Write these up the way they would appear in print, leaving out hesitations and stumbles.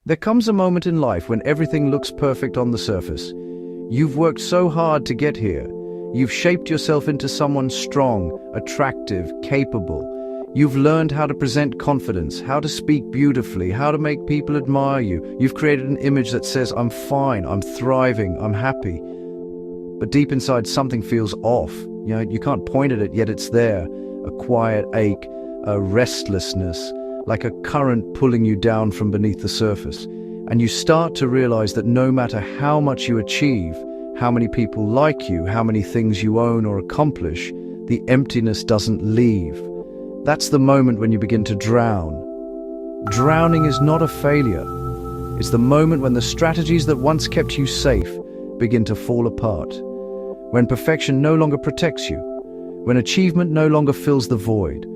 There comes a moment in life when everything looks perfect on the surface. You've worked so hard to get here. You've shaped yourself into someone strong, attractive, capable. You've learned how to present confidence, how to speak beautifully, how to make people admire you. You've created an image that says, I'm fine, I'm thriving, I'm happy. But deep inside, something feels off. You can't point at it, yet it's there. A quiet ache, a restlessness, like a current pulling you down from beneath the surface. And you start to realize that no matter how much you achieve, how many people like you, how many things you own or accomplish, the emptiness doesn't leave. That's the moment when you begin to drown. Drowning is not a failure. It's the moment when the strategies that once kept you safe begin to fall apart. When perfection no longer protects you. When achievement no longer fills the void.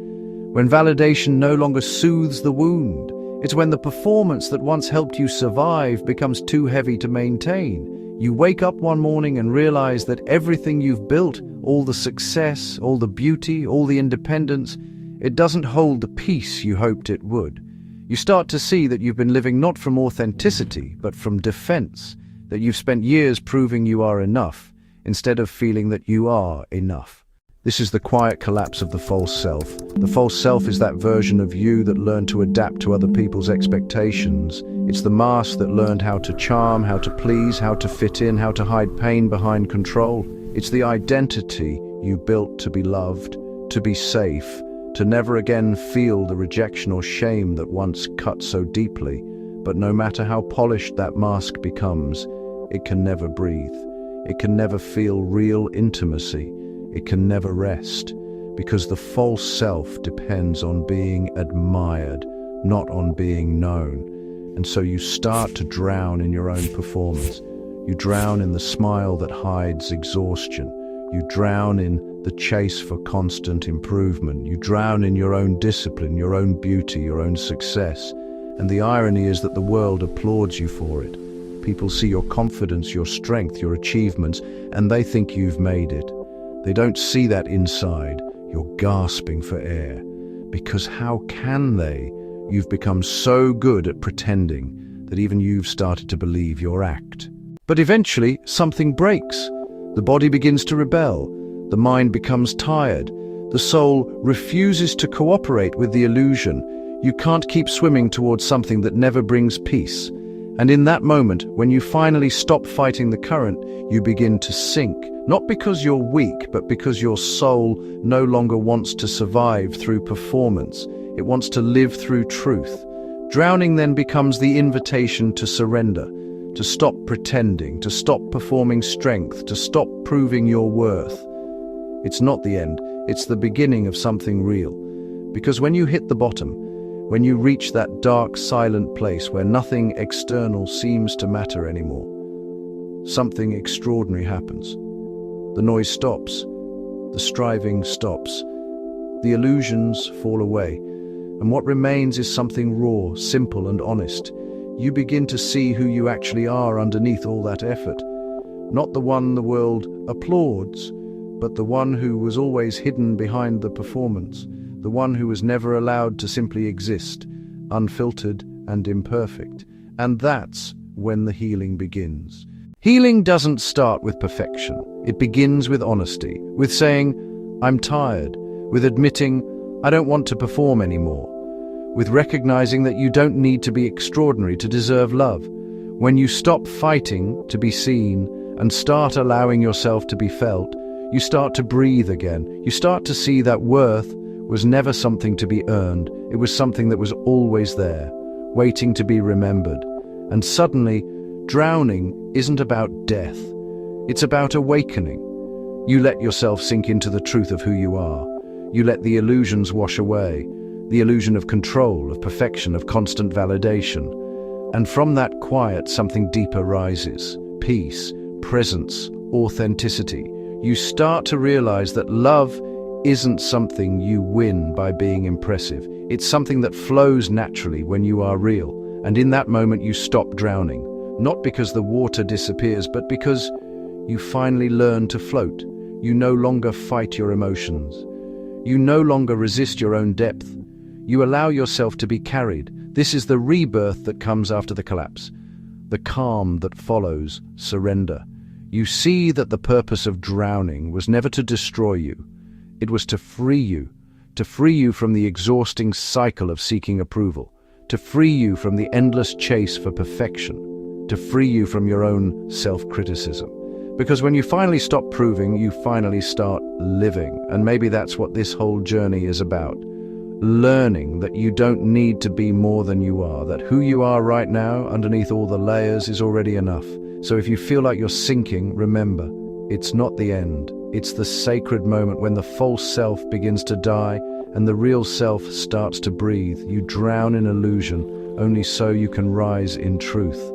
When validation no longer soothes the wound. It's when the performance that once helped you survive becomes too heavy to maintain. You wake up one morning and realize that everything you've built, all the success, all the beauty, all the independence, it doesn't hold the peace you hoped it would. You start to see that you've been living not from authenticity, but from defense, that you've spent years proving you are enough, instead of feeling that you are enough. This is the quiet collapse of the false self. The false self is that version of you that learned to adapt to other people's expectations. It's the mask that learned how to charm, how to please, how to fit in, how to hide pain behind control. It's the identity you built to be loved, to be safe, to never again feel the rejection or shame that once cut so deeply. But no matter how polished that mask becomes, it can never breathe. It can never feel real intimacy. It can never rest, because the false self depends on being admired, not on being known. And so you start to drown in your own performance. You drown in the smile that hides exhaustion. You drown in the chase for constant improvement. You drown in your own discipline, your own beauty, your own success. And the irony is that the world applauds you for it. People see your confidence, your strength, your achievements, and they think you've made it. They don't see that inside. You're gasping for air. Because how can they? You've become so good at pretending that even you've started to believe your act. But eventually, something breaks. The body begins to rebel. The mind becomes tired. The soul refuses to cooperate with the illusion. You can't keep swimming towards something that never brings peace. And in that moment, when you finally stop fighting the current, you begin to sink. Not because you're weak, but because your soul no longer wants to survive through performance. It wants to live through truth. Drowning then becomes the invitation to surrender, to stop pretending, to stop performing strength, to stop proving your worth. It's not the end, it's the beginning of something real. Because when you hit the bottom, when you reach that dark, silent place where nothing external seems to matter anymore, something extraordinary happens. The noise stops, the striving stops, the illusions fall away, and what remains is something raw, simple and honest. You begin to see who you actually are underneath all that effort. Not the one the world applauds, but the one who was always hidden behind the performance, the one who was never allowed to simply exist, unfiltered and imperfect. And that's when the healing begins. Healing doesn't start with perfection. It begins with honesty, with saying, I'm tired, with admitting, I don't want to perform anymore, with recognizing that you don't need to be extraordinary to deserve love. When you stop fighting to be seen and start allowing yourself to be felt, you start to breathe again. You start to see that worth was never something to be earned. It was something that was always there, waiting to be remembered. And suddenly, drowning isn't about death. It's about awakening. You let yourself sink into the truth of who you are. You let the illusions wash away, the illusion of control, of perfection, of constant validation. And from that quiet, something deeper rises. Peace, presence, authenticity. You start to realize that love isn't something you win by being impressive. It's something that flows naturally when you are real. And in that moment you stop drowning. Not because the water disappears, but because you finally learn to float. You no longer fight your emotions. You no longer resist your own depth. You allow yourself to be carried. This is the rebirth that comes after the collapse, the calm that follows surrender. You see that the purpose of drowning was never to destroy you. It was to free you from the exhausting cycle of seeking approval, to free you from the endless chase for perfection, to free you from your own self-criticism. Because when you finally stop proving, you finally start living. And maybe that's what this whole journey is about. Learning that you don't need to be more than you are, that who you are right now, underneath all the layers, is already enough. So if you feel like you're sinking, remember, it's not the end. It's the sacred moment when the false self begins to die and the real self starts to breathe. You drown in illusion, only so you can rise in truth.